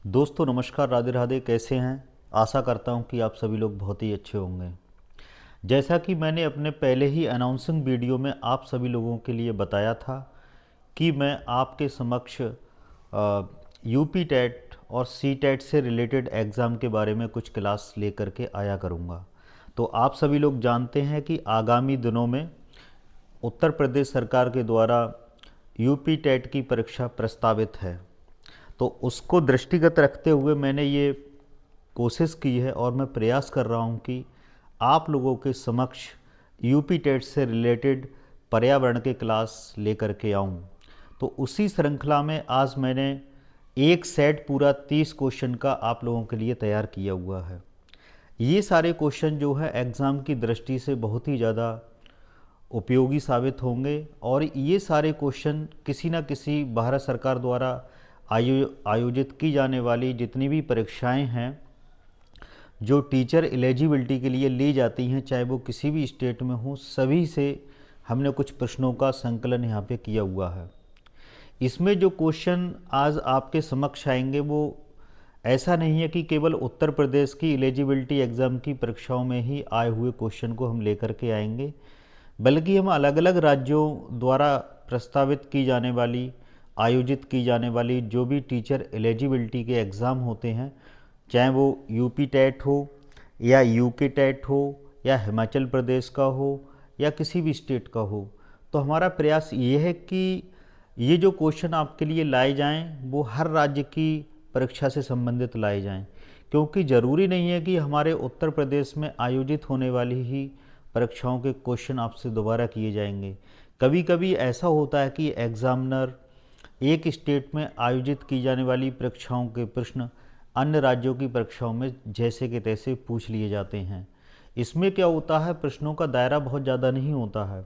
दोस्तों नमस्कार, राधे राधे। कैसे हैं? आशा करता हूं कि आप सभी लोग बहुत ही अच्छे होंगे। जैसा कि मैंने अपने पहले ही अनाउंसिंग वीडियो में आप सभी लोगों के लिए बताया था कि मैं आपके समक्ष यूपी टेट और सी टेट से रिलेटेड एग्ज़ाम के बारे में कुछ क्लास लेकर के आया करूंगा। तो आप सभी लोग जानते हैं कि आगामी दिनों में उत्तर प्रदेश सरकार के द्वारा यूपी टेट की परीक्षा प्रस्तावित है। तो उसको दृष्टिगत रखते हुए मैंने ये कोशिश की है और मैं प्रयास कर रहा हूँ कि आप लोगों के समक्ष यूपी टेट से रिलेटेड पर्यावरण के क्लास लेकर के आऊँ। तो उसी श्रृंखला में आज मैंने एक सेट पूरा 30 क्वेश्चन का आप लोगों के लिए तैयार किया हुआ है। ये सारे क्वेश्चन जो है एग्ज़ाम की दृष्टि से बहुत ही ज़्यादा उपयोगी साबित होंगे और ये सारे क्वेश्चन किसी न किसी भारत सरकार द्वारा आयोजित की जाने वाली जितनी भी परीक्षाएं हैं जो टीचर एलिजिबिलिटी के लिए ली जाती हैं, चाहे वो किसी भी स्टेट में हो, सभी से हमने कुछ प्रश्नों का संकलन यहाँ पे किया हुआ है। इसमें जो क्वेश्चन आज आपके समक्ष आएंगे वो ऐसा नहीं है कि केवल उत्तर प्रदेश की एलिजिबिलिटी एग्ज़ाम की परीक्षाओं में ही आए हुए क्वेश्चन को हम लेकर के आएंगे, बल्कि हम अलग अलग राज्यों द्वारा प्रस्तावित की जाने वाली, आयोजित की जाने वाली जो भी टीचर एलिजिबिलिटी के एग्ज़ाम होते हैं, चाहे वो यूपी टेट हो या यूके टेट हो या हिमाचल प्रदेश का हो या किसी भी स्टेट का हो, तो हमारा प्रयास ये है कि ये जो क्वेश्चन आपके लिए लाए जाएं वो हर राज्य की परीक्षा से संबंधित लाए जाएं, क्योंकि ज़रूरी नहीं है कि हमारे उत्तर प्रदेश में आयोजित होने वाली ही परीक्षाओं के क्वेश्चन आपसे दोबारा किए जाएंगे। कभी कभी ऐसा होता है कि एग्ज़ामिनर एक स्टेट में आयोजित की जाने वाली परीक्षाओं के प्रश्न अन्य राज्यों की परीक्षाओं में जैसे के तैसे पूछ लिए जाते हैं। इसमें क्या होता है, प्रश्नों का दायरा बहुत ज़्यादा नहीं होता है,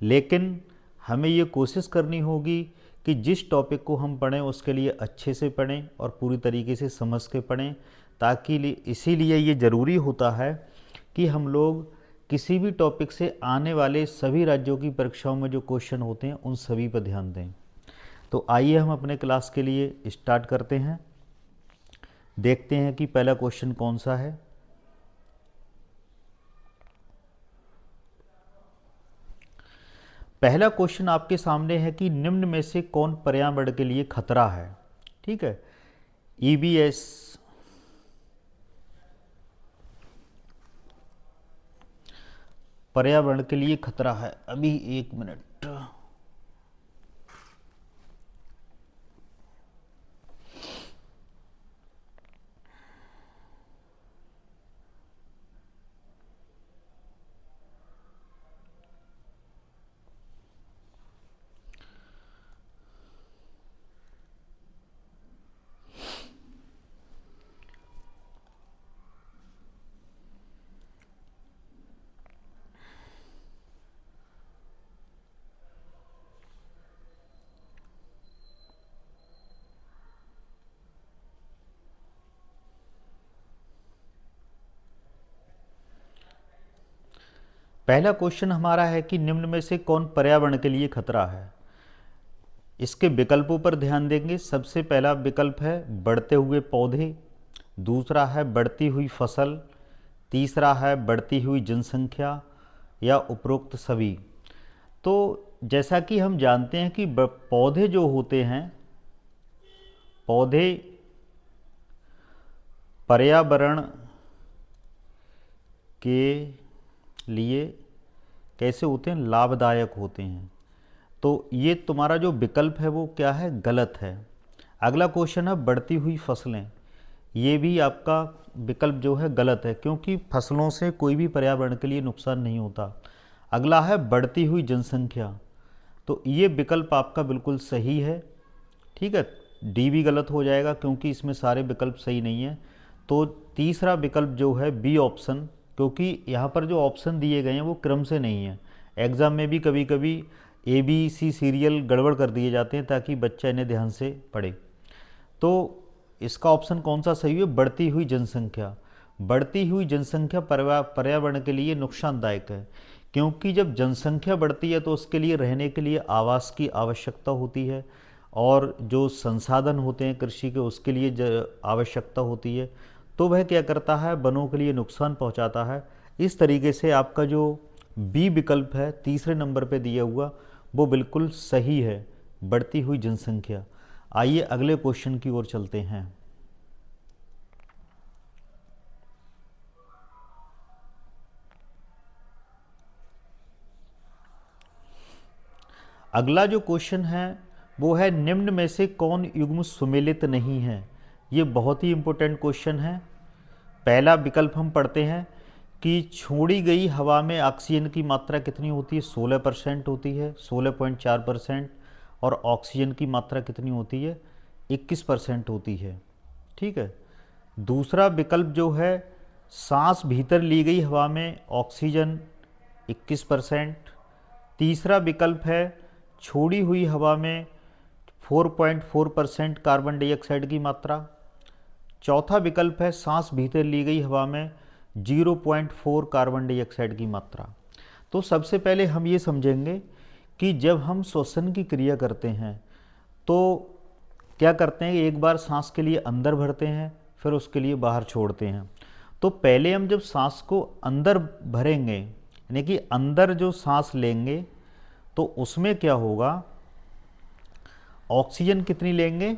लेकिन हमें ये कोशिश करनी होगी कि जिस टॉपिक को हम पढ़ें उसके लिए अच्छे से पढ़ें और पूरी तरीके से समझ के पढ़ें, ताकि इसीलिए ये ज़रूरी होता है कि हम लोग किसी भी टॉपिक से आने वाले सभी राज्यों की परीक्षाओं में जो क्वेश्चन होते हैं उन सभी पर ध्यान दें। तो आइए हम अपने क्लास के लिए स्टार्ट करते हैं। देखते हैं कि पहला क्वेश्चन कौन सा है। पहला क्वेश्चन आपके सामने है कि निम्न में से कौन पर्यावरण के लिए खतरा है। ठीक है, ईबीएस, पर्यावरण के लिए खतरा है। अभी एक मिनट। पहला क्वेश्चन हमारा है कि निम्न में से कौन पर्यावरण के लिए खतरा है। इसके विकल्पों पर ध्यान देंगे। सबसे पहला विकल्प है बढ़ते हुए पौधे, दूसरा है बढ़ती हुई फसल, तीसरा है बढ़ती हुई जनसंख्या या उपरोक्त सभी। तो जैसा कि हम जानते हैं कि पौधे जो होते हैं, पौधे पर्यावरण के लिए कैसे होते हैं, लाभदायक होते हैं। तो ये तुम्हारा जो विकल्प है वो क्या है, गलत है। अगला क्वेश्चन है बढ़ती हुई फसलें, ये भी आपका विकल्प जो है गलत है, क्योंकि फसलों से कोई भी पर्यावरण के लिए नुकसान नहीं होता। अगला है बढ़ती हुई जनसंख्या, तो ये विकल्प आपका बिल्कुल सही है। ठीक है, डी भी गलत हो जाएगा क्योंकि इसमें सारे विकल्प सही नहीं है। तो तीसरा विकल्प जो है बी ऑप्शन, क्योंकि यहाँ पर जो ऑप्शन दिए गए हैं वो क्रम से नहीं है। एग्ज़ाम में भी कभी कभी ए बी सी सीरियल गड़बड़ कर दिए जाते हैं ताकि बच्चा इन्हें ध्यान से पढ़े। तो इसका ऑप्शन कौन सा सही है, बढ़ती हुई जनसंख्या। बढ़ती हुई जनसंख्या पर्यावरण के लिए नुकसानदायक है, क्योंकि जब जनसंख्या बढ़ती है तो उसके लिए रहने के लिए आवास की आवश्यकता होती है, और जो संसाधन होते हैं कृषि के उसके लिए आवश्यकता होती है, तो वह क्या करता है, वनों के लिए नुकसान पहुंचाता है। इस तरीके से आपका जो बी विकल्प है तीसरे नंबर पे दिया हुआ वो बिल्कुल सही है, बढ़ती हुई जनसंख्या। आइए अगले क्वेश्चन की ओर चलते हैं। अगला जो क्वेश्चन है वो है निम्न में से कौन युग्म सुमेलित नहीं है। ये बहुत ही इंपॉर्टेंट क्वेश्चन है। पहला विकल्प हम पढ़ते हैं कि छोड़ी गई हवा में ऑक्सीजन की मात्रा कितनी होती है, 16% होती है, 16.4%। और ऑक्सीजन की मात्रा कितनी होती है, 21% होती है। ठीक है। दूसरा विकल्प जो है, सांस भीतर ली गई हवा में ऑक्सीजन 21%। तीसरा विकल्प है छोड़ी हुई हवा में 4.4% कार्बन डाइऑक्साइड की मात्रा। चौथा विकल्प है सांस भीतर ली गई हवा में 0.4 कार्बन डाइऑक्साइड की मात्रा। तो सबसे पहले हम ये समझेंगे कि जब हम श्वसन की क्रिया करते हैं तो क्या करते हैं, एक बार सांस के लिए अंदर भरते हैं फिर उसके लिए बाहर छोड़ते हैं। तो पहले हम जब सांस को अंदर भरेंगे यानी कि अंदर जो सांस लेंगे तो उसमें क्या होगा, ऑक्सीजन कितनी लेंगे,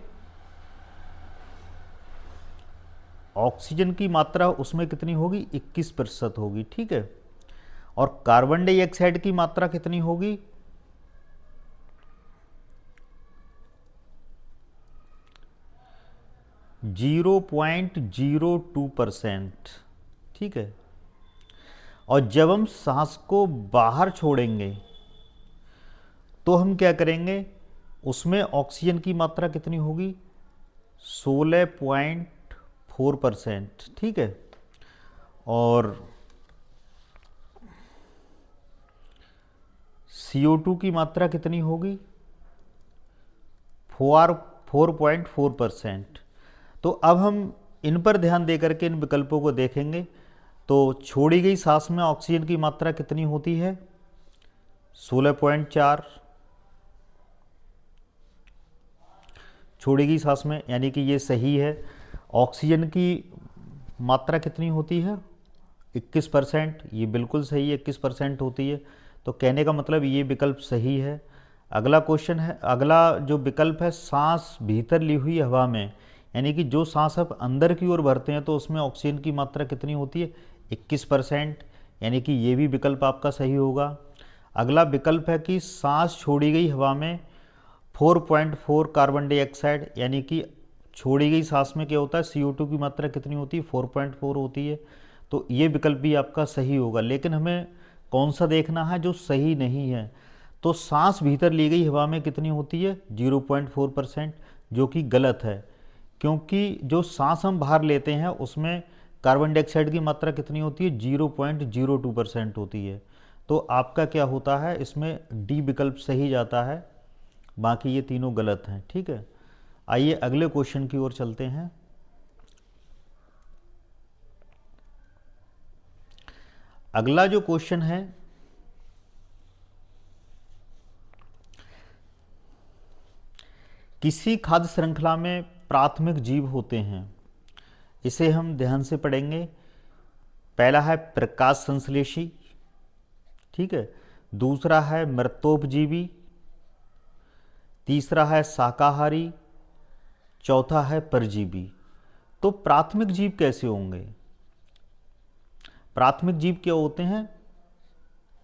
ऑक्सीजन की मात्रा उसमें कितनी होगी, 21% होगी। ठीक है। और कार्बन डाइऑक्साइड की मात्रा कितनी होगी, 0.02%। ठीक है। और जब हम सांस को बाहर छोड़ेंगे तो हम क्या करेंगे, उसमें ऑक्सीजन की मात्रा कितनी होगी, 16.4%। ठीक है। और CO2 की मात्रा कितनी होगी, 4.4%। तो अब हम इन पर ध्यान देकर के इन विकल्पों को देखेंगे। तो छोड़ी गई सांस में ऑक्सीजन की मात्रा कितनी होती है, 16.4 छोड़ी गई सांस में, यानी कि ये सही है। ऑक्सीजन की मात्रा कितनी होती है, 21%। ये बिल्कुल सही है, 21% होती है। तो कहने का मतलब ये विकल्प सही है। अगला क्वेश्चन है, अगला जो विकल्प है सांस भीतर ली हुई हवा में, यानी कि जो सांस आप अंदर की ओर भरते हैं तो उसमें ऑक्सीजन की मात्रा कितनी होती है, 21%। यानी कि ये भी विकल्प आपका सही होगा। अगला विकल्प है कि सांस छोड़ी गई हवा में 4.4 कार्बन डाइऑक्साइड, यानी कि छोड़ी गई सांस में क्या होता है, CO2 की मात्रा कितनी होती है, 4.4 होती है। तो ये विकल्प भी आपका सही होगा। लेकिन हमें कौन सा देखना है जो सही नहीं है। तो सांस भीतर ली गई हवा में कितनी होती है, 0.4%, जो कि गलत है। क्योंकि जो सांस हम बाहर लेते हैं उसमें कार्बन डाइऑक्साइड की मात्रा कितनी होती है, 0.02% होती है। तो आपका क्या होता है, इसमें डी विकल्प सही जाता है, बाकी ये तीनों गलत हैं। ठीक है। आइए अगले क्वेश्चन की ओर चलते हैं। अगला जो क्वेश्चन है, किसी खाद्य श्रृंखला में प्राथमिक जीव होते हैं, इसे हम ध्यान से पढ़ेंगे। पहला है प्रकाश संश्लेषी। ठीक है। दूसरा है मृतोपजीवी। तीसरा है शाकाहारी। चौथा है परजीवी। तो प्राथमिक जीव कैसे होंगे, प्राथमिक जीव क्या होते हैं,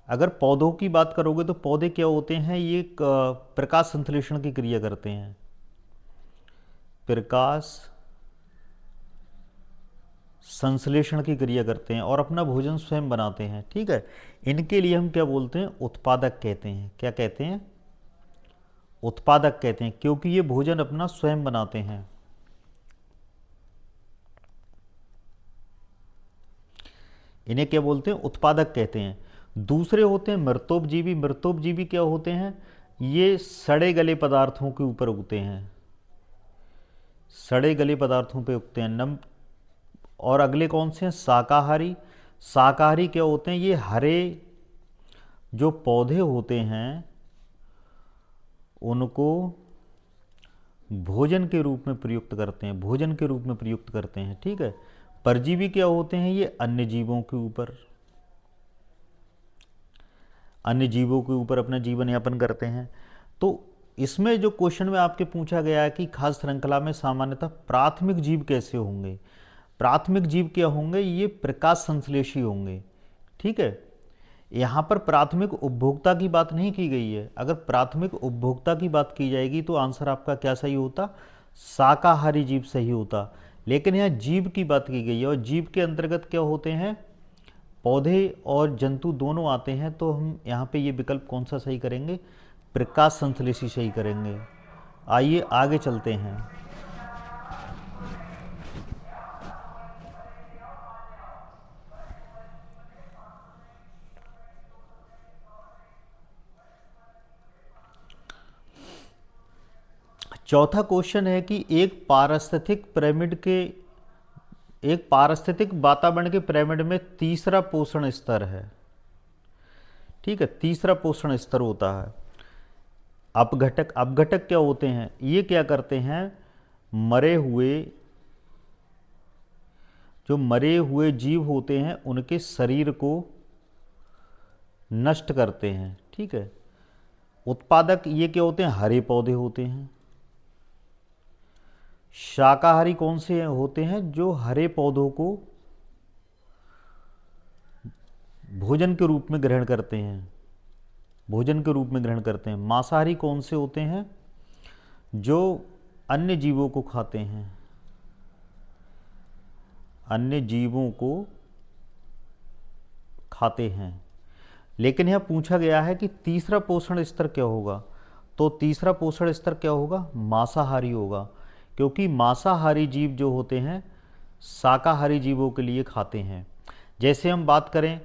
अगर पौधों की बात करोगे तो पौधे क्या होते हैं, ये प्रकाश संश्लेषण की क्रिया करते हैं, प्रकाश संश्लेषण की क्रिया करते हैं और अपना भोजन स्वयं बनाते हैं। ठीक है। इनके लिए हम क्या बोलते हैं, उत्पादक कहते हैं। क्या कहते हैं, उत्पादक कहते हैं, क्योंकि ये भोजन अपना स्वयं बनाते हैं। इन्हें क्या बोलते हैं, उत्पादक कहते हैं। दूसरे होते हैं मृतोपजीवी। मृतोपजीवी क्या होते हैं, ये सड़े गले पदार्थों के ऊपर उगते हैं, सड़े गले पदार्थों पे उगते हैं। और अगले कौन से हैं, शाकाहारी। शाकाहारी क्या होते हैं, ये हरे जो पौधे होते हैं उनको भोजन के रूप में प्रयुक्त करते हैं, भोजन के रूप में प्रयुक्त करते हैं। ठीक है, परजीवी क्या होते हैं? ये अन्य जीवों के ऊपर, अन्य जीवों के ऊपर अपना जीवन यापन करते हैं। तो इसमें जो क्वेश्चन में आपके पूछा गया है कि खाद्य श्रृंखला में सामान्यतः प्राथमिक जीव कैसे होंगे, प्राथमिक जीव क्या होंगे? ये प्रकाश संश्लेषी होंगे। ठीक है, यहाँ पर प्राथमिक उपभोक्ता की बात नहीं की गई है। अगर प्राथमिक उपभोक्ता की बात की जाएगी तो आंसर आपका क्या सही होता? शाकाहारी जीव सही होता। लेकिन यहाँ जीव की बात की गई है, और जीव के अंतर्गत क्या होते हैं? पौधे और जंतु दोनों आते हैं। तो हम यहाँ पे ये विकल्प कौन सा सही करेंगे? प्रकाश संश्लेषी सही करेंगे। आइए आगे चलते हैं। चौथा क्वेश्चन है कि एक पारिस्थितिक वातावरण के पिरामिड में तीसरा पोषण स्तर है। ठीक है, तीसरा पोषण स्तर होता है अपघटक। अपघटक क्या होते हैं? ये क्या करते हैं? जो मरे हुए जीव होते हैं उनके शरीर को नष्ट करते हैं। ठीक है, उत्पादक ये क्या होते हैं? हरे पौधे होते हैं। शाकाहारी कौन से होते हैं? जो हरे पौधों को भोजन के रूप में ग्रहण करते हैं, भोजन के रूप में ग्रहण करते हैं। मांसाहारी कौन से होते हैं? जो अन्य जीवों को खाते हैं, अन्य जीवों को खाते हैं। लेकिन यह पूछा गया है कि तीसरा पोषण स्तर क्या होगा? तो तीसरा पोषण स्तर क्या होगा? मांसाहारी होगा, क्योंकि मांसाहारी जीव जो होते हैं शाकाहारी जीवों के लिए खाते हैं। जैसे हम बात करें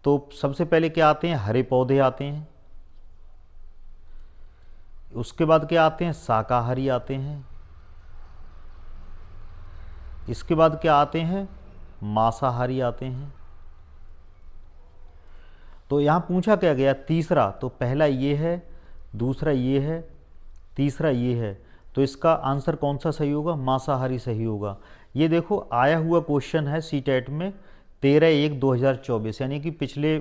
तो सबसे पहले क्या आते हैं? हरे पौधे आते हैं। उसके बाद क्या आते हैं? शाकाहारी आते हैं। इसके बाद क्या आते हैं? मांसाहारी आते हैं। तो यहाँ पूछा क्या गया? तीसरा। तो पहला ये है, दूसरा ये है, तीसरा ये है। तो इसका आंसर कौन सा सही होगा? मांसाहारी सही होगा। ये देखो आया हुआ क्वेश्चन है सीटेट में 13/1/2024, यानी कि पिछले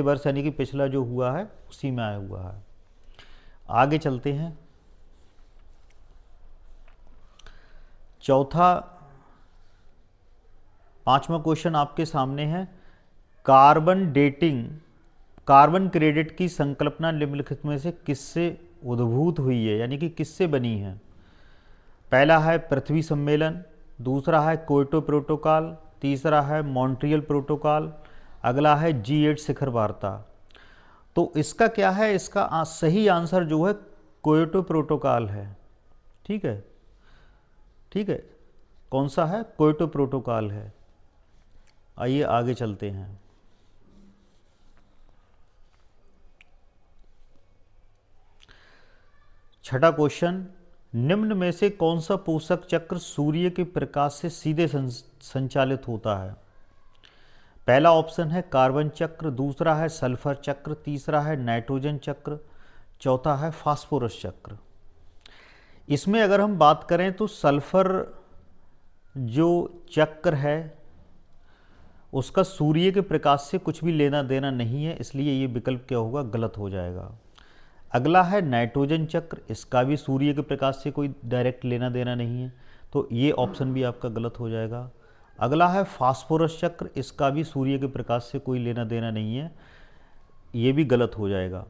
वर्ष यानी कि पिछला जो हुआ है उसी में आया हुआ है। आगे चलते हैं। पांचवा क्वेश्चन आपके सामने है। कार्बन क्रेडिट की संकल्पना निम्नलिखित में से किससे उद्भूत हुई है, यानी कि किससे बनी है? पहला है पृथ्वी सम्मेलन, दूसरा है क्योटो प्रोटोकॉल, तीसरा है मॉन्ट्रियल प्रोटोकॉल, अगला है G8 शिखर वार्ता। तो इसका क्या है? इसका सही आंसर जो है क्योटो प्रोटोकॉल है। ठीक है, ठीक है, कौन सा है? क्योटो प्रोटोकॉल है। आइए आगे चलते हैं। छठा क्वेश्चन, निम्न में से कौन सा पोषक चक्र सूर्य के प्रकाश से सीधे संचालित होता है? पहला ऑप्शन है कार्बन चक्र, दूसरा है सल्फर चक्र, तीसरा है नाइट्रोजन चक्र, चौथा है फास्फोरस चक्र। इसमें अगर हम बात करें तो सल्फर जो चक्र है उसका सूर्य के प्रकाश से कुछ भी लेना देना नहीं है, इसलिए ये विकल्प क्या होगा? गलत हो जाएगा। अगला है नाइट्रोजन चक्र, इसका भी सूर्य के प्रकाश से कोई डायरेक्ट लेना देना नहीं है, तो ये ऑप्शन भी आपका गलत हो जाएगा। अगला है फास्फोरस चक्र, इसका भी सूर्य के प्रकाश से कोई लेना देना नहीं है, ये भी गलत हो जाएगा।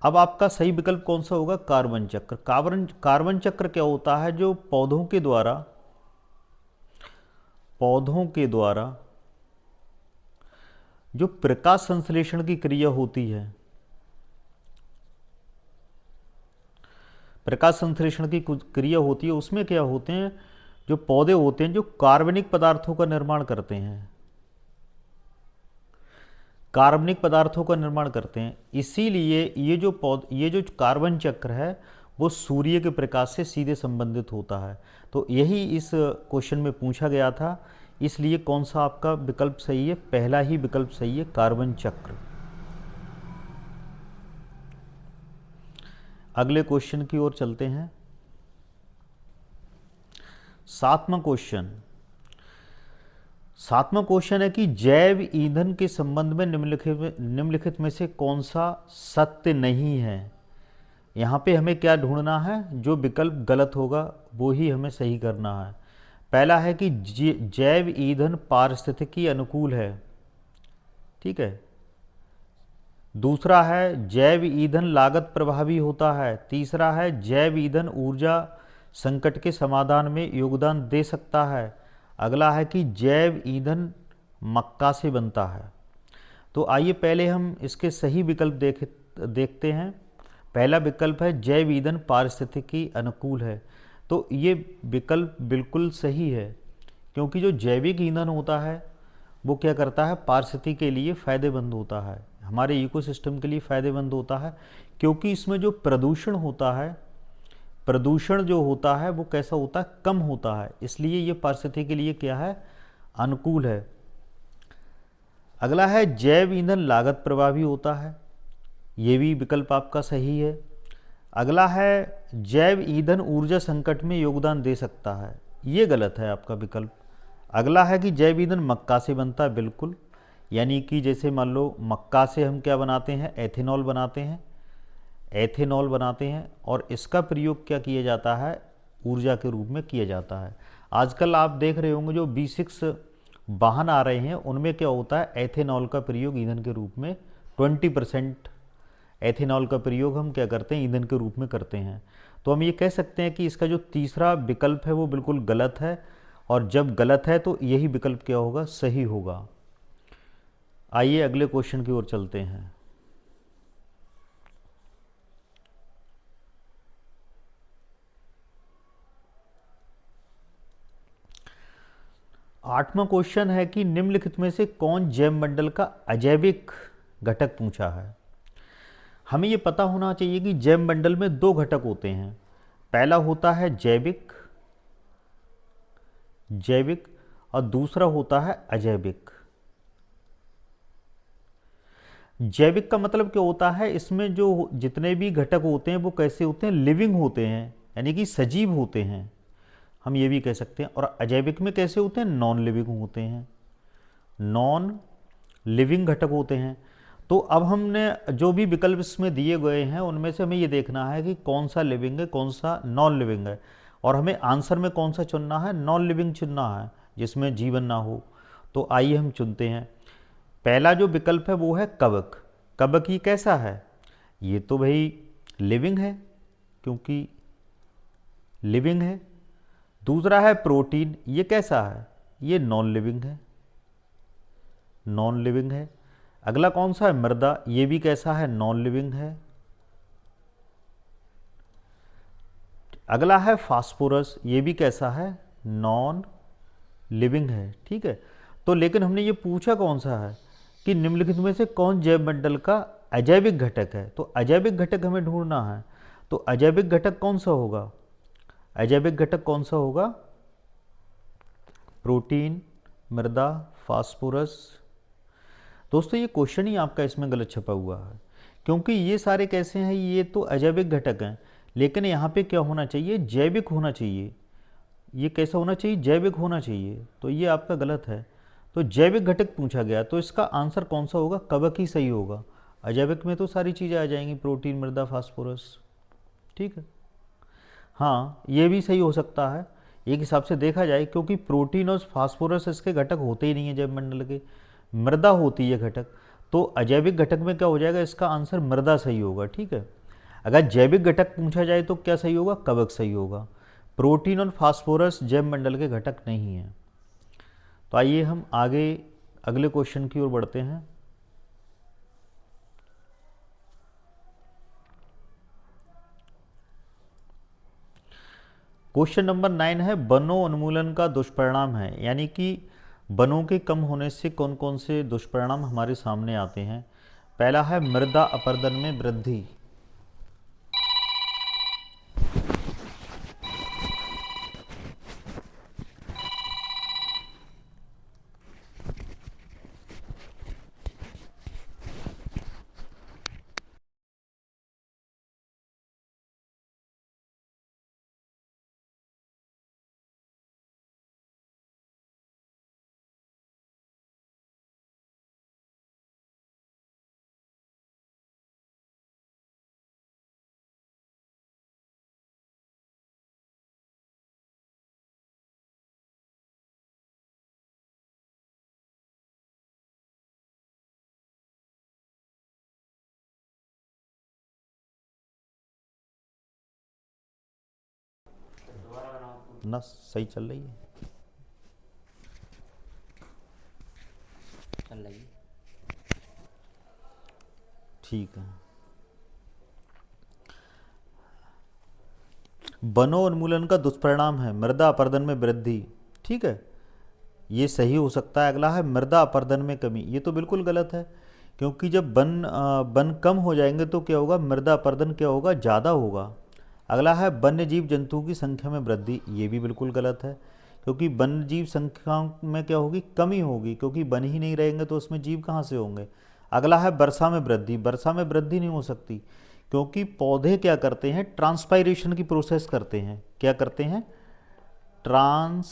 अब आपका सही विकल्प कौन सा होगा? कार्बन चक्र। कार्बन चक्र क्या होता है? जो पौधों के द्वारा जो प्रकाश संश्लेषण की क्रिया होती है, प्रकाश संश्लेषण की क्रिया होती है, उसमें क्या होते हैं? जो पौधे होते हैं जो कार्बनिक पदार्थों का निर्माण करते हैं, कार्बनिक पदार्थों का निर्माण करते हैं। इसीलिए ये जो कार्बन चक्र है वो सूर्य के प्रकाश से सीधे संबंधित होता है। तो यही इस क्वेश्चन में पूछा गया था, इसलिए कौन सा आपका विकल्प सही है? पहला ही विकल्प सही है, कार्बन चक्र। अगले क्वेश्चन की ओर चलते हैं। सातवां क्वेश्चन है कि जैव ईंधन के संबंध में निम्नलिखित में से कौन सा सत्य नहीं है। यहाँ पे हमें क्या ढूंढना है, जो विकल्प गलत होगा वो ही हमें सही करना है। पहला है कि जैव ईंधन पारिस्थितिकी अनुकूल है, ठीक है। दूसरा है जैव ईंधन लागत प्रभावी होता है। तीसरा है जैव ईंधन ऊर्जा संकट के समाधान में योगदान दे सकता है। अगला है कि जैव ईंधन मक्का से बनता है। तो आइए पहले हम इसके सही विकल्प देखते हैं। पहला विकल्प है जैव ईंधन पारिस्थितिकी अनुकूल है। तो ये विकल्प बिल्कुल सही है, क्योंकि जो जैविक ईंधन होता है वो क्या करता है, पारिस्थितिकी के लिए फ़ायदेमंद होता है, हमारे इकोसिस्टम के लिए फ़ायदेमंद होता है, क्योंकि इसमें जो प्रदूषण होता है, प्रदूषण जो होता है वो कैसा होता है, कम होता है, इसलिए ये पारिस्थितिकी के लिए क्या है, अनुकूल है। अगला है जैव ईंधन लागत प्रभावी होता है, ये भी विकल्प आपका सही है। अगला है जैव ईंधन ऊर्जा संकट में योगदान दे सकता है, ये गलत है आपका विकल्प। अगला है कि जैव ईंधन मक्का से बनता है, बिल्कुल, यानी कि जैसे मान लो मक्का से हम क्या बनाते हैं, एथेनॉल बनाते हैं, एथेनॉल बनाते हैं, और इसका प्रयोग क्या किया जाता है, ऊर्जा के रूप में किया जाता है। आजकल आप देख रहे होंगे जो B6 वाहन आ रहे हैं उनमें क्या होता है, एथेनॉल का प्रयोग ईंधन के रूप में 20% एथेनॉल का प्रयोग हम क्या करते हैं, ईंधन के रूप में करते हैं। तो हम ये कह सकते हैं कि इसका जो तीसरा विकल्प है वो बिल्कुल गलत है, और जब गलत है तो यही विकल्प क्या होगा, सही होगा। आइए अगले क्वेश्चन की ओर चलते हैं। आठवां क्वेश्चन है कि निम्नलिखित में से कौन जैव मंडल का अजैविक घटक पूछा है। हमें ये पता होना चाहिए कि जैव मंडल में दो घटक होते हैं। पहला होता है जैविक, जैविक, और दूसरा होता है अजैविक। जैविक का मतलब क्या होता है, इसमें जो जितने भी घटक होते हैं वो कैसे होते हैं, लिविंग होते हैं, यानी कि सजीव होते हैं, हम ये भी कह सकते हैं। और अजैविक में कैसे होते हैं, नॉन लिविंग होते हैं, नॉन लिविंग घटक होते हैं। तो अब हमने जो भी विकल्प इसमें दिए गए हैं उनमें से हमें ये देखना है कि कौन सा लिविंग है, कौन सा नॉन लिविंग है, और हमें आंसर में कौन सा चुनना है, नॉन लिविंग चुनना है, जिसमें जीवन ना हो। तो आइए हम चुनते हैं। पहला जो विकल्प है वो है कवक। कवक ये कैसा है, ये तो भाई लिविंग है, क्योंकि लिविंग है। दूसरा है प्रोटीन, ये कैसा है, ये नॉन लिविंग है, नॉन लिविंग है। अगला कौन सा है, मृदा, ये भी कैसा है, नॉन लिविंग है। अगला है फास्फोरस, ये भी कैसा है, नॉन लिविंग है, ठीक है। तो लेकिन हमने ये पूछा कौन सा है, कि निम्नलिखित में से कौन जैव मंडल का अजैविक घटक है। तो अजैविक घटक हमें ढूंढना है। तो अजैविक घटक कौन सा होगा, अजैविक घटक कौन सा होगा, प्रोटीन, मृदा, फास्फोरस। दोस्तों ये क्वेश्चन ही आपका इसमें गलत छपा हुआ है, क्योंकि ये सारे कैसे हैं, ये तो अजैविक घटक हैं, लेकिन यहाँ पे क्या होना चाहिए, जैविक होना चाहिए। ये कैसा होना चाहिए, जैविक होना चाहिए, तो ये आपका गलत है। तो जैविक घटक पूछा गया, तो इसका आंसर कौन सा होगा, कवक ही सही होगा। अजैविक में तो सारी चीज़ें आ जाएंगी, प्रोटीन, मृदा, फास्फोरस, ठीक है। हाँ ये भी सही हो सकता है एक हिसाब से देखा जाए, क्योंकि प्रोटीन और फास्फोरस इसके घटक होते ही नहीं है जैव मंडल के, मृदा होती है घटक। तो अजैविक घटक में क्या हो जाएगा, इसका आंसर मृदा सही होगा, ठीक है। अगर जैविक घटक पूछा जाए तो क्या सही होगा, कवक सही होगा। प्रोटीन और फास्फोरस जैव मंडल के घटक नहीं हैं। तो आइए हम आगे अगले क्वेश्चन की ओर बढ़ते हैं। क्वेश्चन नंबर 9 है वनों उन्मूलन का दुष्परिणाम है, यानी कि वनों के कम होने से कौन कौन से दुष्परिणाम हमारे सामने आते हैं। पहला है मृदा अपरदन में वृद्धि, ना सही चल रही है? चल रही है। ठीक है। वनोन्मूलन का दुष्परिणाम है मृदा अपरदन में वृद्धि। ठीक है, ये सही हो सकता है। अगला है मृदा अपरदन में कमी। ये तो बिल्कुल गलत है, क्योंकि जब वन कम हो जाएंगे तो क्या होगा, मृदा अपरदन क्या होगा, ज़्यादा होगा। अगला है वन्य जीव जंतुओं की संख्या में वृद्धि। ये भी बिल्कुल गलत है, क्योंकि वन्य जीव संख्या में क्या होगी, कमी होगी, क्योंकि वन ही नहीं रहेंगे तो उसमें जीव कहाँ से होंगे। अगला है वर्षा में वृद्धि। वर्षा में वृद्धि नहीं हो सकती, क्योंकि पौधे क्या करते हैं, ट्रांसपायरेशन की प्रोसेस करते हैं। क्या करते हैं, ट्रांसपायरेशन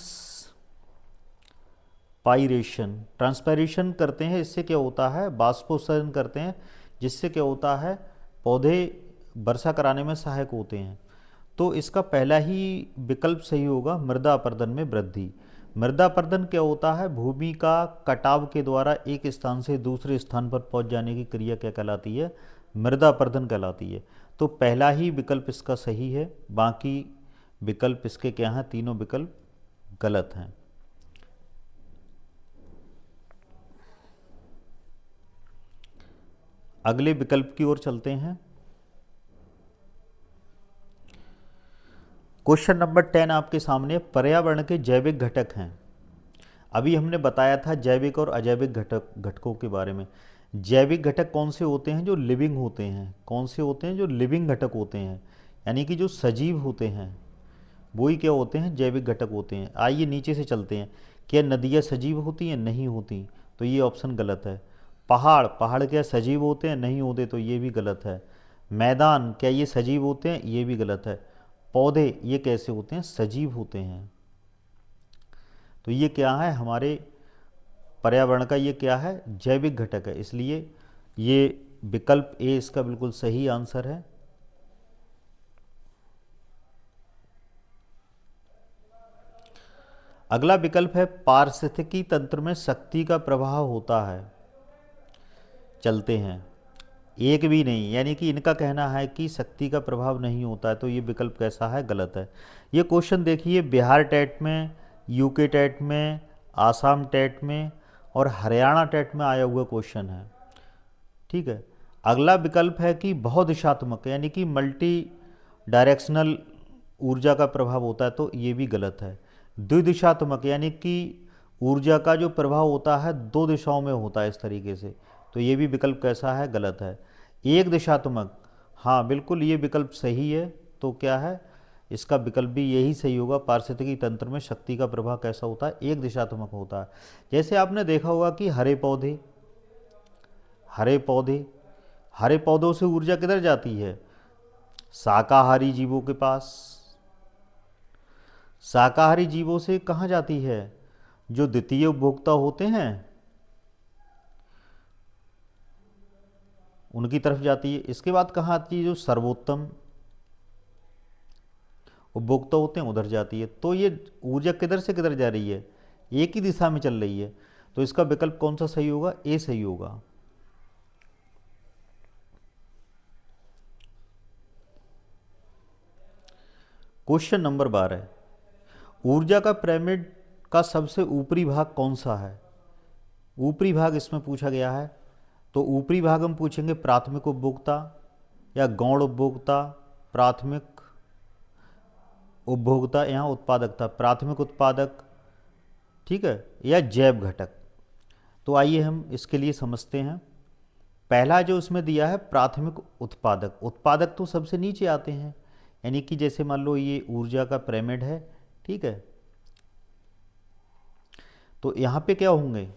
करते हैं। इससे क्या होता है, बाष्पोत्सर्जन करते हैं, जिससे क्या होता है, पौधे वर्षा कराने में सहायक होते हैं। तो इसका पहला ही विकल्प सही होगा, मृदा अपरदन में वृद्धि। मृदा अपरदन क्या होता है, भूमि का कटाव के द्वारा एक स्थान से दूसरे स्थान पर पहुंच जाने की क्रिया क्या कहलाती है, मृदा अपरदन कहलाती है। तो पहला ही विकल्प इसका सही है, बाकी विकल्प इसके क्या हैं, तीनों विकल्प गलत हैं। अगले विकल्प की ओर चलते हैं। क्वेश्चन नंबर 10 आपके सामने, पर्यावरण के जैविक घटक हैं। अभी हमने बताया था जैविक और अजैविक घटकों के बारे में। जैविक घटक कौन से होते हैं, जो लिविंग होते हैं। कौन से होते हैं, जो लिविंग घटक होते हैं, यानी कि जो सजीव होते हैं, वही क्या होते हैं, जैविक घटक होते हैं। आइए नीचे से चलते हैं। क्या नदियाँ सजीव होती हैं, नहीं होती, तो ये ऑप्शन गलत है। पहाड़ क्या सजीव होते हैं, नहीं होते, तो ये भी गलत है। मैदान क्या ये सजीव होते हैं, ये भी गलत है। पौधे ये कैसे होते हैं, सजीव होते हैं। तो ये क्या है, हमारे पर्यावरण का ये क्या है, जैविक घटक है, इसलिए ये विकल्प ए इसका बिल्कुल सही आंसर है। अगला विकल्प है, पारिस्थितिकी तंत्र में शक्ति का प्रवाह होता है। चलते हैं, एक भी नहीं, यानी कि इनका कहना है कि शक्ति का प्रभाव नहीं होता है, तो ये विकल्प कैसा है, गलत है। ये क्वेश्चन देखिए, बिहार टेट में, यूके टेट में, आसाम टेट में और हरियाणा टेट में आया हुआ क्वेश्चन है। ठीक है। अगला विकल्प है कि बहुदिशात्मक, यानी कि मल्टी डायरेक्शनल ऊर्जा का प्रभाव होता है, तो ये भी गलत है। द्विदिशात्मक, यानी कि ऊर्जा का जो प्रभाव होता है दो दिशाओं में होता है, इस तरीके से, तो ये भी विकल्प कैसा है, गलत है। एक दिशात्मक, हाँ बिल्कुल ये विकल्प सही है। तो क्या है, इसका विकल्प भी यही सही होगा। पारिस्थितिकी तंत्र में शक्ति का प्रभाव कैसा होता है, एक दिशात्मक होता है। जैसे आपने देखा होगा कि हरे पौधे हरे पौधों से ऊर्जा किधर जाती है, शाकाहारी जीवों के पास। शाकाहारी जीवों से कहाँ जाती है, जो द्वितीय उपभोक्ता होते हैं उनकी तरफ जाती है। इसके बाद कहाँ आती है, जो सर्वोत्तम उपभोक्ता होते हैं उधर जाती है। तो ये ऊर्जा किधर से किधर जा रही है, एक ही दिशा में चल रही है। तो इसका विकल्प कौन सा सही होगा, ए सही होगा। क्वेश्चन नंबर 12, ऊर्जा का पिरामिड का सबसे ऊपरी भाग कौन सा है। ऊपरी भाग इसमें पूछा गया है। तो ऊपरी भाग हम पूछेंगे प्राथमिक उपभोक्ता या गौण उपभोक्ता, प्राथमिक उपभोक्ता, यहाँ उत्पादक था, प्राथमिक उत्पादक, ठीक है, या जैव घटक। तो आइए हम इसके लिए समझते हैं। पहला जो उसमें दिया है प्राथमिक उत्पादक, उत्पादक तो सबसे नीचे आते हैं, यानी कि जैसे मान लो ये ऊर्जा का पिरामिड है, ठीक है, तो यहाँ पे क्या होंगे,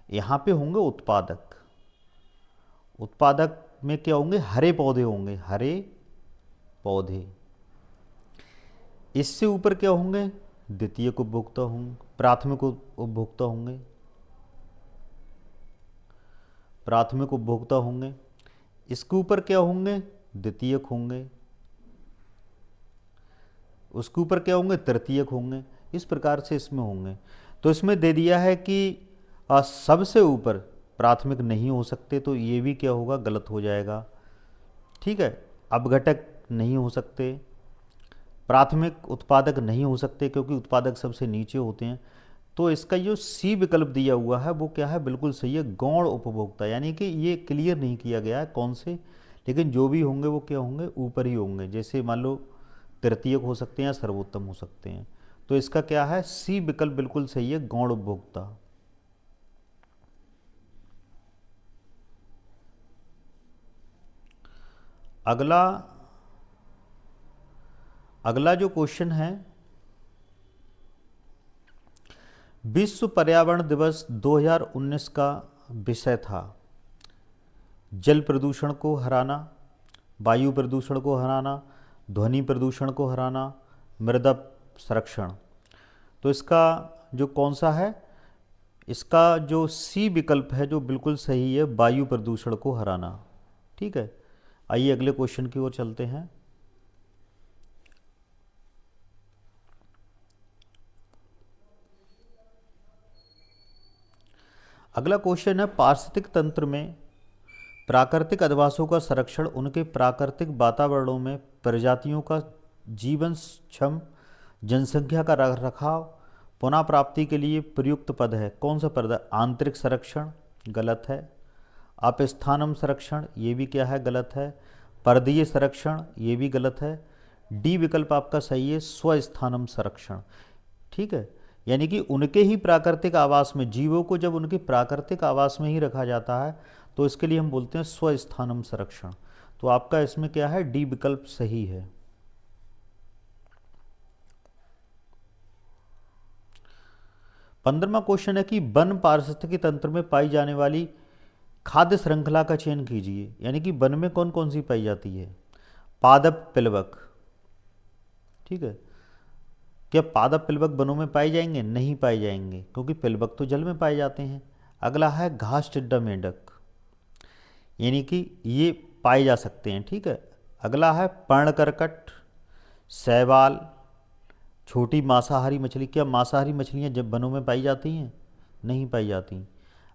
यहाँ पे होंगे उत्पादक। उत्पादक में क्या होंगे, हरे पौधे होंगे, हरे पौधे। इससे ऊपर क्या होंगे, द्वितीयक उपभोक्ता होंगे, प्राथमिक उपभोक्ता होंगे, प्राथमिक उपभोक्ता होंगे। इसके ऊपर क्या होंगे, द्वितीयक होंगे। उसके ऊपर क्या होंगे, तृतीयक होंगे। इस प्रकार से इसमें होंगे। तो इसमें दे दिया है कि सबसे ऊपर प्राथमिक नहीं हो सकते, तो ये भी क्या होगा, गलत हो जाएगा। ठीक है, अपघटक नहीं हो सकते, प्राथमिक उत्पादक नहीं हो सकते क्योंकि उत्पादक सबसे नीचे होते हैं। तो इसका जो सी विकल्प दिया हुआ है वो क्या है, बिल्कुल सही है, गौण उपभोक्ता। यानी कि ये क्लियर नहीं किया गया है कौन से, लेकिन जो भी होंगे वो क्या होंगे, ऊपर ही होंगे। जैसे मान लो तृतीयक हो सकते हैं या सर्वोत्तम हो सकते हैं। तो इसका क्या है, सी विकल्प बिल्कुल सही है, गौण उपभोक्ता। अगला अगला जो क्वेश्चन है, विश्व पर्यावरण दिवस 2019 का विषय था जल प्रदूषण को हराना, वायु प्रदूषण को हराना, ध्वनि प्रदूषण को हराना, मृदा संरक्षण। तो इसका जो कौन सा है, इसका जो सी विकल्प है जो बिल्कुल सही है, वायु प्रदूषण को हराना। ठीक है, आइए अगले क्वेश्चन की ओर चलते हैं। अगला क्वेश्चन है, पारिस्थितिक तंत्र में प्राकृतिक अधिवासों का संरक्षण उनके प्राकृतिक वातावरणों में प्रजातियों का जीवन क्षम जनसंख्या का रख रखाव पुनः प्राप्ति के लिए प्रयुक्त पद है। कौन सा पद है, आंतरिक संरक्षण, गलत है। अपस्थानम संरक्षण, ये भी क्या है, गलत है। परदीय संरक्षण, ये भी गलत है। डी विकल्प आपका सही है, स्वस्थानम संरक्षण। ठीक है, यानी कि उनके ही प्राकृतिक आवास में, जीवों को जब उनके प्राकृतिक आवास में ही रखा जाता है तो इसके लिए हम बोलते हैं स्वस्थानम संरक्षण। तो आपका इसमें क्या है, डी विकल्प सही है। पंद्रहवां क्वेश्चन है कि वन पारिस्थितिकी तंत्र में पाई जाने वाली खाद्य श्रृंखला का चयन कीजिए। यानी कि वन में कौन कौन सी पाई जाती है, पादप पिलवक। ठीक है, क्या पादप पिलवक वनों में पाए जाएंगे, नहीं पाए जाएंगे, क्योंकि पिलवक तो जल में पाए जाते हैं। अगला है घास टिड्डा मेंढक, यानी कि ये पाए जा सकते हैं। ठीक है, अगला है पर्णकर्कट, शैवाल, छोटी मांसाहारी मछली। क्या मांसाहारी मछलियां जब वनों में पाई जाती हैं, नहीं पाई जाती।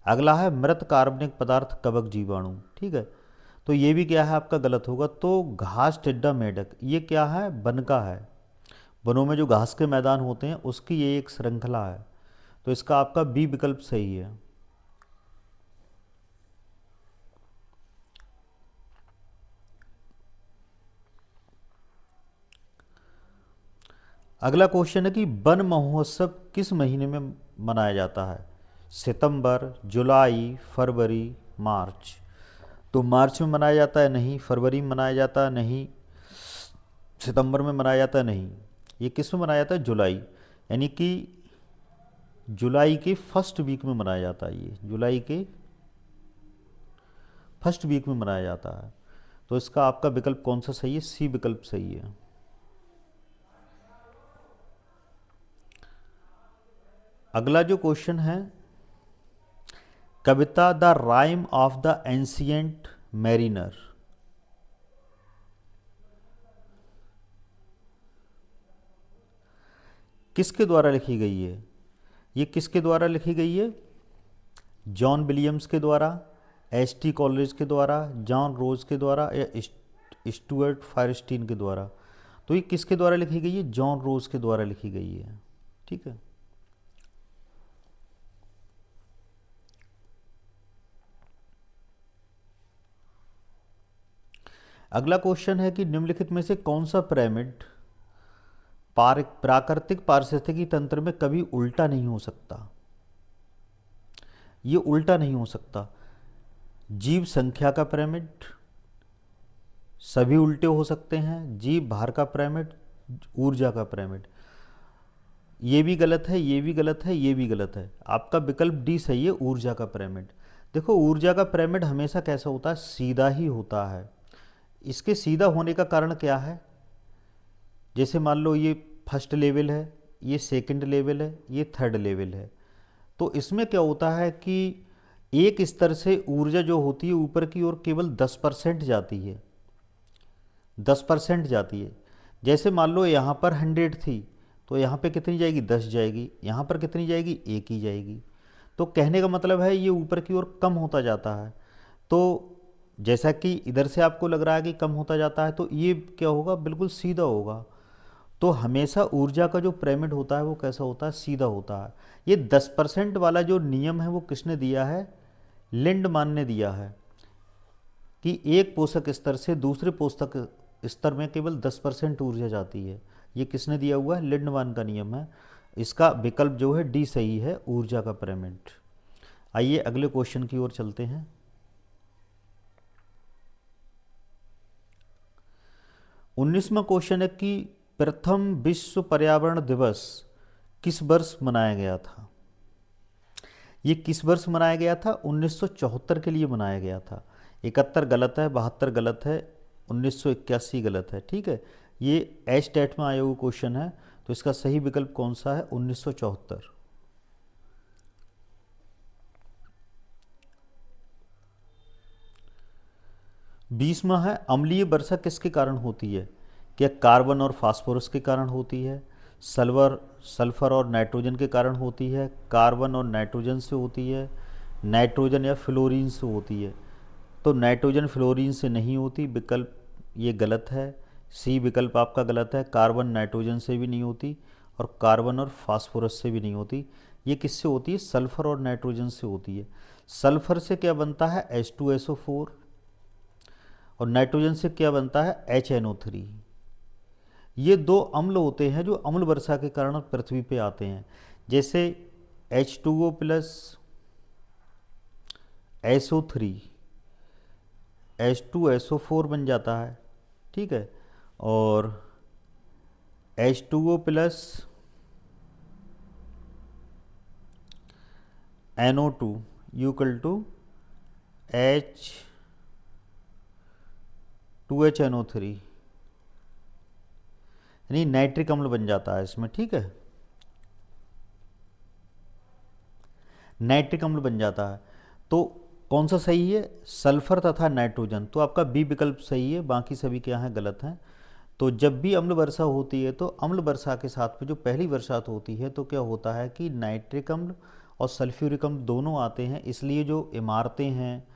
अगला है मृत कार्बनिक पदार्थ कवक जीवाणु। ठीक है, तो ये भी क्या है आपका, गलत होगा। तो घास टिड्डा मेंढक ये क्या है, वन का है, वनों में जो घास के मैदान होते हैं उसकी ये एक श्रृंखला है। तो इसका आपका बी विकल्प सही है। अगला क्वेश्चन है कि वन महोत्सव किस महीने में मनाया जाता है, सितंबर, जुलाई, फरवरी, मार्च। तो मार्च में मनाया जाता है, नहीं। फरवरी में मनाया जाता है, नहीं। सितंबर में मनाया जाता है, नहीं। ये किस में मनाया जाता है, जुलाई, यानी कि जुलाई के फर्स्ट वीक में मनाया जाता है। ये जुलाई के फर्स्ट वीक में मनाया जाता है। तो इसका आपका विकल्प कौन सा सही है, सी विकल्प सही है। अगला जो क्वेश्चन है, कविता the rime of the ancient mariner, किसके द्वारा लिखी गई है, ये किसके द्वारा लिखी गई है, जॉन विलियम्स के द्वारा, एस.टी. कॉलेज के द्वारा, जॉन रोज के द्वारा, या स्टुअर्ट फायरस्टीन के द्वारा। तो ये किसके द्वारा लिखी गई है, जॉन रोज के द्वारा लिखी गई है। ठीक है, अगला क्वेश्चन है कि निम्नलिखित में से कौन सा पिरामिड प्राकृतिक पारिस्थितिकी तंत्र में कभी उल्टा नहीं हो सकता। ये उल्टा नहीं हो सकता। जीव संख्या का पिरामिड, सभी उल्टे हो सकते हैं। जीव भार का पिरामिड, ऊर्जा का पिरामिड। ये भी गलत है, ये भी गलत है, ये भी गलत है। आपका विकल्प डी सही है, ऊर्जा का पिरामिड। देखो ऊर्जा का पिरामिड हमेशा कैसा होता है, सीधा ही होता है। इसके सीधा होने का कारण क्या है, जैसे मान लो ये फर्स्ट लेवल है, ये सेकंड लेवल है, ये थर्ड लेवल है। तो इसमें क्या होता है कि एक स्तर से ऊर्जा जो होती है ऊपर की ओर केवल 10% जाती है, 10% जाती है। जैसे मान लो यहाँ पर 100 थी तो यहाँ पे कितनी जाएगी, 10 जाएगी। यहाँ पर कितनी जाएगी, 1 ही जाएगी। तो कहने का मतलब है ये ऊपर की ओर कम होता जाता है। तो जैसा कि इधर से आपको लग रहा है कि कम होता जाता है, तो ये क्या होगा, बिल्कुल सीधा होगा। तो हमेशा ऊर्जा का जो पिरामिड होता है वो कैसा होता है, सीधा होता है। ये 10% वाला जो नियम है वो किसने दिया है, लिंडमान ने दिया है, कि एक पोषक स्तर से दूसरे पोषक स्तर में केवल 10% ऊर्जा जाती है। ये किसने दिया हुआ है, लिंडमान का नियम है। इसका विकल्प जो है डी सही है, ऊर्जा का पिरामिड। आइए अगले क्वेश्चन की ओर चलते हैं। 19वां क्वेश्चन है कि प्रथम विश्व पर्यावरण दिवस किस वर्ष मनाया गया था। ये किस वर्ष मनाया गया था, 1974 के लिए मनाया गया था। 71 गलत है, 72 गलत है, 1981 गलत है। ठीक है, ये एच टेट में आया हुआ क्वेश्चन है, तो इसका सही विकल्प कौन सा है, 1974। 20वां है अम्लीय वर्षा किसके कारण होती है। क्या कार्बन और फास्फोरस के कारण होती है, सल्फर और नाइट्रोजन के कारण होती है, कार्बन और नाइट्रोजन से होती है, नाइट्रोजन या फ्लोरीन से होती है। तो नाइट्रोजन फ्लोरीन से नहीं होती, विकल्प ये गलत है। सी विकल्प आपका गलत है, कार्बन नाइट्रोजन से भी नहीं होती और कार्बन और फास्फोरस से भी नहीं होती। ये किससे होती है, सल्फर और नाइट्रोजन से होती है। सल्फर से क्या बनता है, H2SO4, और नाइट्रोजन से क्या बनता है, HNO3। ये दो अम्ल होते हैं जो अम्ल वर्षा के कारण पृथ्वी पे आते हैं। जैसे H2O प्लस SO3 H2SO4 बन जाता है। ठीक है, और H2O plus NO2 equal to H2HNO3, यानी नाइट्रिक अम्ल बन जाता है इसमें। ठीक है, नाइट्रिक अम्ल बन जाता है। तो कौन सा सही है, सल्फर तथा नाइट्रोजन। तो आपका बी विकल्प सही है, बाकी सभी क्या हैं, गलत हैं। तो जब भी अम्ल वर्षा होती है तो अम्ल वर्षा के साथ में जो पहली बरसात होती है तो क्या होता है कि नाइट्रिक अम्ल और सल्फ्यूरिक अम्ल दोनों आते हैं। इसलिए जो इमारतें हैं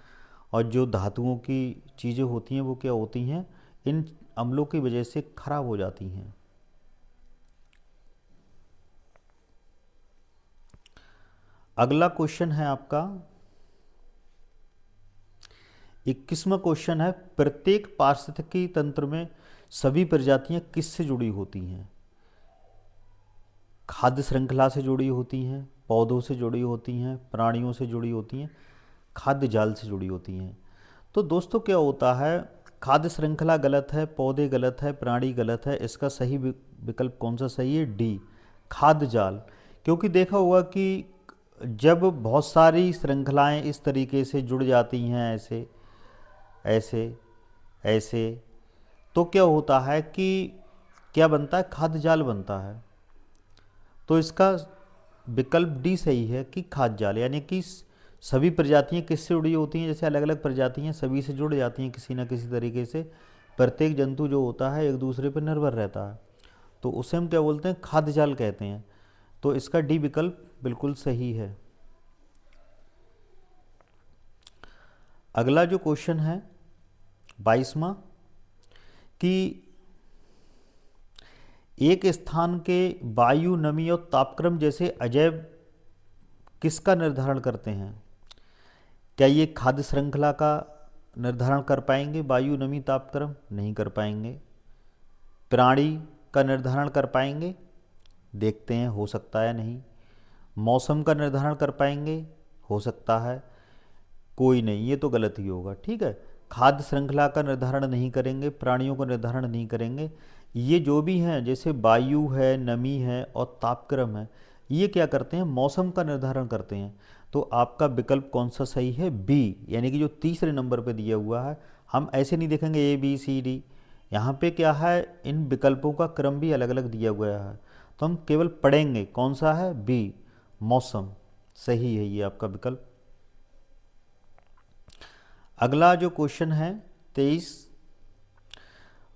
और जो धातुओं की चीज़ें होती हैं वो क्या होती हैं, इन अम्लों की वजह से खराब हो जाती हैं। अगला क्वेश्चन है आपका 21वां क्वेश्चन है, प्रत्येक पारिस्थितिकी तंत्र में सभी प्रजातियां किससे जुड़ी होती हैं। खाद्य श्रृंखला से जुड़ी होती हैं, पौधों से जुड़ी होती हैं, प्राणियों से जुड़ी होती हैं, खाद्य जाल से जुड़ी होती हैं। तो दोस्तों क्या होता है, खाद्य श्रृंखला गलत है, पौधे गलत है, प्राणी गलत है। इसका सही विकल्प कौन सा सही है, डी, खाद्य जाल। क्योंकि देखा होगा कि जब बहुत सारी श्रृंखलाएं इस तरीके से जुड़ जाती हैं, ऐसे ऐसे ऐसे, तो क्या होता है कि क्या बनता है, खाद्य जाल बनता है। तो इसका विकल्प डी सही है कि खाद्य जाल, यानी कि सभी प्रजातियां किससे जुड़ी होती हैं, जैसे अलग अलग प्रजातियां सभी से जुड़ जाती हैं किसी न किसी तरीके से। प्रत्येक जंतु जो होता है एक दूसरे पर निर्भर रहता है, तो उसे हम क्या बोलते हैं, खाद्य जाल कहते हैं। तो इसका डी विकल्प बिल्कुल सही है। अगला जो क्वेश्चन है 22वां, कि एक स्थान के वायु, नमी और तापक्रम जैसे अजैव किसका निर्धारण करते हैं। क्या ये खाद्य श्रृंखला का निर्धारण कर पाएंगे, वायु, नमी, तापक्रम, नहीं कर पाएंगे। प्राणी का निर्धारण कर पाएंगे, देखते हैं हो सकता है नहीं। मौसम का निर्धारण कर पाएंगे, हो सकता है, कोई नहीं, ये तो गलत ही होगा। ठीक है, खाद्य श्रृंखला का निर्धारण नहीं करेंगे, प्राणियों का निर्धारण नहीं करेंगे। ये जो भी हैं, जैसे वायु है, नमी है और तापक्रम है, ये क्या करते हैं, मौसम का निर्धारण करते हैं। तो आपका विकल्प कौन सा सही है, बी, यानी कि जो तीसरे नंबर पे दिया हुआ है। हम ऐसे नहीं देखेंगे ए बी सी डी, यहाँ पे क्या है, इन विकल्पों का क्रम भी अलग अलग दिया हुआ है। तो हम केवल पढ़ेंगे कौन सा है, बी, मौसम सही है ये आपका विकल्प। अगला जो क्वेश्चन है 23,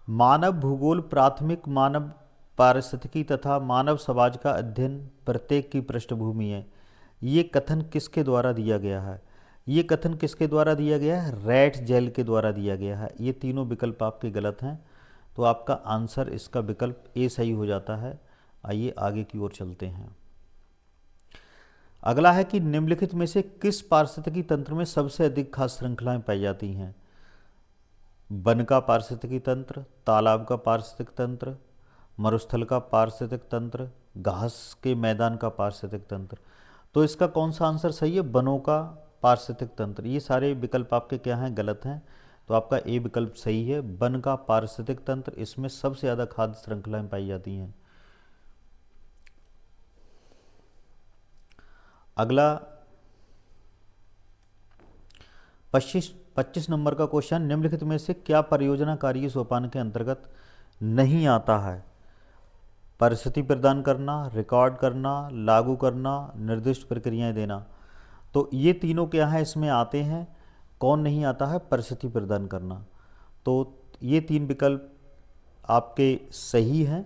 मानव भूगोल प्राथमिक मानव पारिस्थितिकी तथा मानव समाज का अध्ययन प्रत्येक की पृष्ठभूमि है। ये कथन किसके द्वारा दिया गया है, ये कथन किसके द्वारा दिया गया है, रैट जेल के द्वारा दिया गया है। ये तीनों विकल्प आपके गलत हैं। तो आपका आंसर इसका विकल्प ए सही हो जाता है। आइए आगे की ओर चलते हैं। अगला है कि निम्नलिखित में से किस पारिस्थितिकी तंत्र में सबसे अधिक खाद्य श्रृंखलाएं पाई जाती हैं? वन का पारिस्थितिकी तंत्र, तालाब का पारिस्थितिक तंत्र, मरुस्थल का पारिस्थितिक तंत्र, घास के मैदान का पारिस्थितिक तंत्र। तो इसका कौन सा आंसर सही है? वनों का पारिस्थितिक तंत्र। ये सारे विकल्प आपके क्या हैं? गलत हैं। तो आपका ए विकल्प सही है, वन का पारिस्थितिक तंत्र। इसमें सबसे ज़्यादा खाद्य श्रृंखलाएं पाई जाती हैं। अगला 25 नंबर का क्वेश्चन, निम्नलिखित में से क्या परियोजना कार्य सोपान के अंतर्गत नहीं आता है? परिस्थिति प्रदान करना, रिकॉर्ड करना, लागू करना, निर्दिष्ट प्रक्रियाएं देना। तो ये तीनों क्या हैं? इसमें आते हैं। कौन नहीं आता है? परिस्थिति प्रदान करना। तो ये तीन विकल्प आपके सही हैं,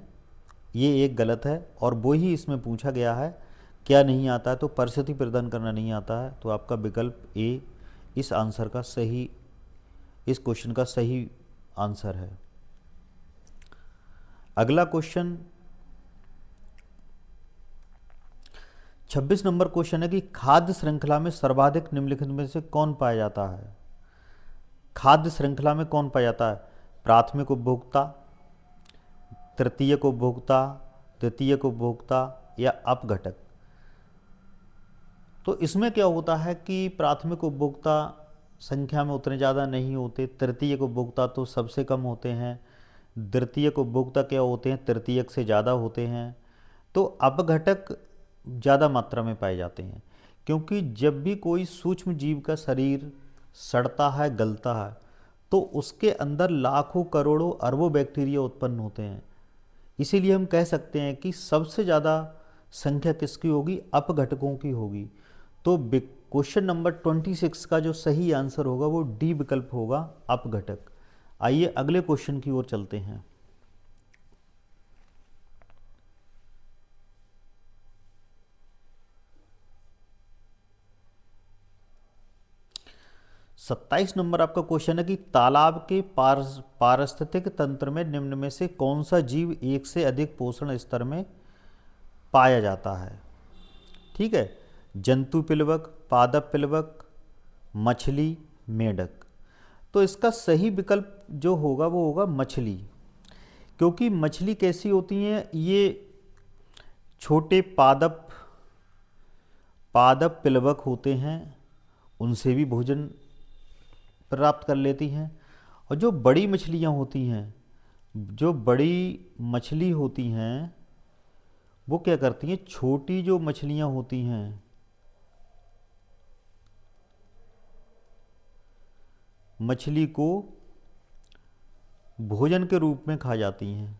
ये एक गलत है, और वो ही इसमें पूछा गया है क्या नहीं आता है, तो परिस्थिति प्रदान करना नहीं आता है। तो आपका विकल्प ए इस आंसर का सही, इस क्वेश्चन का सही आंसर है। अगला क्वेश्चन 26 नंबर क्वेश्चन है कि खाद्य श्रृंखला में सर्वाधिक निम्नलिखित में से कौन पाया जाता है? खाद्य श्रृंखला में कौन पाया जाता है? प्राथमिक उपभोक्ता, तृतीयक उपभोक्ता, तृतीयक उपभोक्ता या अपघटक। तो इसमें क्या होता है कि प्राथमिक उपभोक्ता संख्या में उतने ज़्यादा नहीं होते, तृतीयक उपभोक्ता तो सबसे कम होते हैं, द्वितीयक उपभोक्ता क्या होते हैं? तृतीयक से ज़्यादा होते हैं। तो अपघटक ज़्यादा मात्रा में पाए जाते हैं, क्योंकि जब भी कोई सूक्ष्म जीव का शरीर सड़ता है, गलता है, तो उसके अंदर लाखों करोड़ों अरबों बैक्टीरिया उत्पन्न होते हैं। इसीलिए हम कह सकते हैं कि सबसे ज़्यादा संख्या किसकी होगी? अपघटकों की होगी। तो क्वेश्चन नंबर 26 का जो सही आंसर होगा वो डी विकल्प होगा, अपघटक। आइए अगले क्वेश्चन की ओर चलते हैं। सत्ताईस नंबर आपका क्वेश्चन है कि तालाब के पारिस्थितिक तंत्र में निम्न में से कौन सा जीव एक से अधिक पोषण स्तर में पाया जाता है? ठीक है, जंतु पिलवक, पादप पिलवक, मछली, मेढक। तो इसका सही विकल्प जो होगा वो होगा मछली, क्योंकि मछली कैसी होती हैं? ये छोटे पादप पिलवक होते हैं, उनसे भी भोजन प्राप्त कर लेती हैं। और जो बड़ी मछलियाँ होती हैं, जो बड़ी मछली होती हैं, वो क्या करती हैं? छोटी जो मछलियाँ होती हैं, मछली को भोजन के रूप में खा जाती हैं,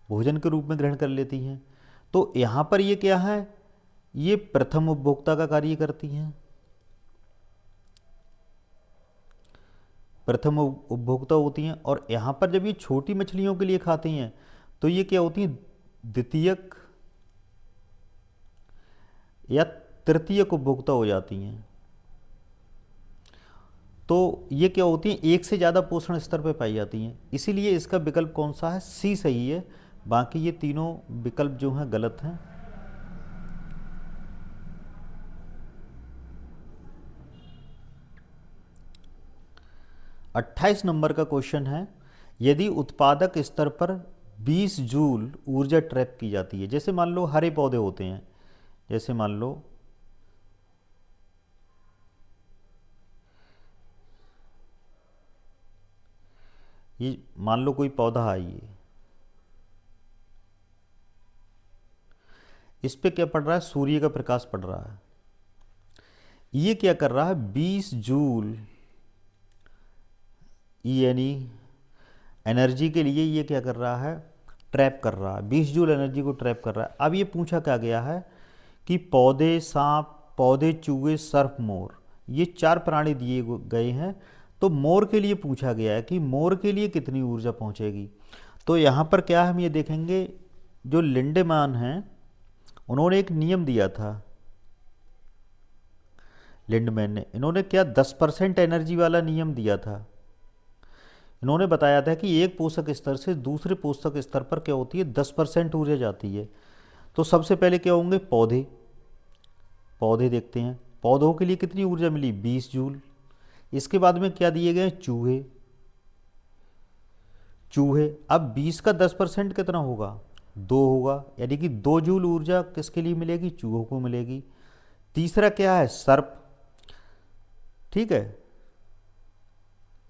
भोजन के रूप में ग्रहण कर लेती हैं। तो यहाँ पर ये क्या है? ये प्रथम उपभोक्ता का कार्य करती हैं, प्रथम उपभोक्ता होती हैं। और यहाँ पर जब ये छोटी मछलियों के लिए खाती हैं तो ये क्या होती हैं? द्वितीयक या तृतीयक उपभोक्ता हो जाती हैं। तो ये क्या होती हैं? एक से ज़्यादा पोषण स्तर पर पाई जाती हैं। इसीलिए इसका विकल्प कौन सा है? सी सही है। बाकी ये तीनों विकल्प जो हैं गलत हैं। अट्ठाईस नंबर का क्वेश्चन है, यदि उत्पादक स्तर पर 20 जूल ऊर्जा ट्रैप की जाती है, जैसे मान लो हरे पौधे होते हैं, जैसे मान लो ये, मान लो कोई पौधा है, ये इस पे क्या पड़ रहा है? सूर्य का प्रकाश पड़ रहा है। ये क्या कर रहा है? 20 जूल यानी एनर्जी के लिए ये क्या कर रहा है? ट्रैप कर रहा है, 20 जूल एनर्जी को ट्रैप कर रहा है। अब ये पूछा क्या गया है कि पौधे, सांप, पौधे, चूहे, सर्प, मोर, ये 4 प्राणी दिए गए हैं। तो मोर के लिए पूछा गया है कि मोर के लिए कितनी ऊर्जा पहुंचेगी। तो यहाँ पर क्या हम ये देखेंगे, जो लिंडेमैन हैं उन्होंने एक नियम दिया था, लिंडमैन ने, इन्होंने क्या 10% एनर्जी वाला नियम दिया था। इन्होंने बताया था कि एक पोषक स्तर से दूसरे पोषक स्तर पर क्या होती है, 10% ऊर्जा जाती है। तो सबसे पहले क्या होंगे, पौधे। पौधे देखते हैं, पौधों के लिए कितनी ऊर्जा मिली, 20 जूल। इसके बाद में क्या दिए गए, चूहे। चूहे, अब 20 का 10% कितना होगा, 2 होगा, यानी कि 2 जूल ऊर्जा किसके लिए मिलेगी, चूहों को मिलेगी। तीसरा क्या है, सर्प। ठीक है,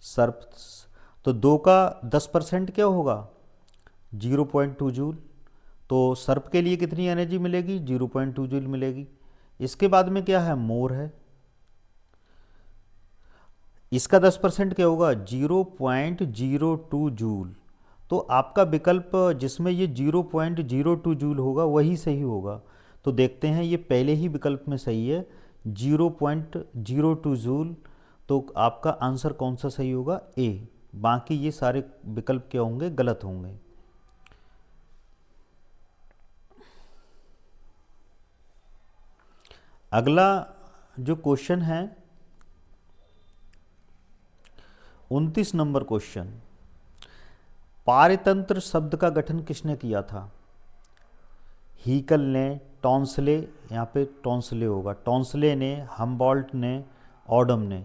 सर्प। तो 2 का 10% क्या होगा, 0.2 जूल। तो सर्प के लिए कितनी एनर्जी मिलेगी, 0.2 जूल मिलेगी। इसके बाद में क्या है, मोर है। इसका 10% क्या होगा, 0.02 जूल। तो आपका विकल्प जिसमें ये 0.02 जूल होगा वही सही होगा। तो देखते हैं, ये पहले ही विकल्प में सही है, 0.02 जूल। तो आपका आंसर कौन सा सही होगा, ए। बाकी ये सारे विकल्प क्या होंगे, गलत होंगे। अगला जो क्वेश्चन है 29 नंबर क्वेश्चन, पारतंत्र शब्द का गठन किसने किया था, हीकल ने, टॉन्सले, यहाँ पे टॉन्सले होगा, टॉन्सले ने, हम्बॉल्ट ने, ऑडम ने।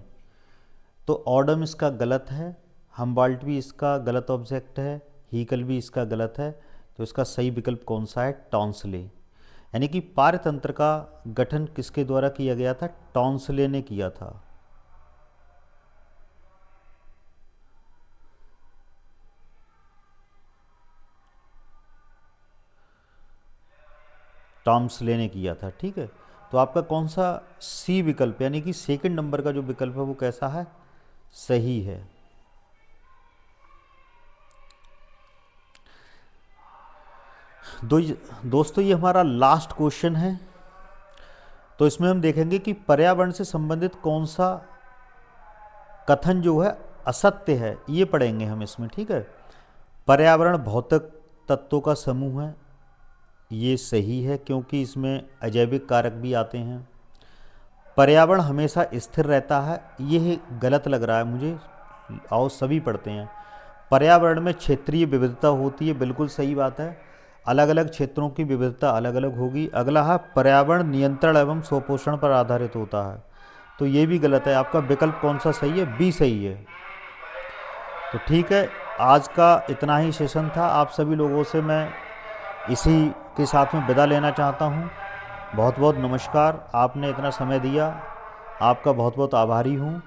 तो ऑडम इसका गलत है, हम्बॉल्ट भी इसका गलत ऑब्जेक्ट है, हीकल भी इसका गलत है। तो इसका सही विकल्प कौन सा है, टॉन्सले। यानी कि पारतंत्र का गठन किसके द्वारा किया गया था, टॉन्सले ने किया था। टॉम्सले ने किया था, ठीक है। तो आपका कौन सा सी विकल्प, यानी कि सेकंड नंबर का जो विकल्प है वो कैसा है, सही है। दोस्तों ये हमारा लास्ट क्वेश्चन है। तो इसमें हम देखेंगे कि पर्यावरण से संबंधित कौन सा कथन जो है असत्य है, ये पढ़ेंगे हम इसमें, ठीक है। पर्यावरण भौतिक तत्वों का समूह है, ये सही है क्योंकि इसमें अजैविक कारक भी आते हैं। पर्यावरण हमेशा स्थिर रहता है, ये गलत लग रहा है मुझे। आओ सभी पढ़ते हैं। पर्यावरण में क्षेत्रीय विविधता होती है, बिल्कुल सही बात है। अलग अलग क्षेत्रों की विविधता अलग अलग होगी। अगला है, पर्यावरण नियंत्रण एवं स्वपोषण पर आधारित होता है। तो ये भी गलत है। आपका विकल्प कौन सा सही है, बी सही है। तो ठीक है, आज का इतना ही सेशन था। आप सभी लोगों से मैं इसी के साथ में विदा लेना चाहता हूँ। बहुत बहुत नमस्कार, आपने इतना समय दिया, आपका बहुत बहुत आभारी हूँ।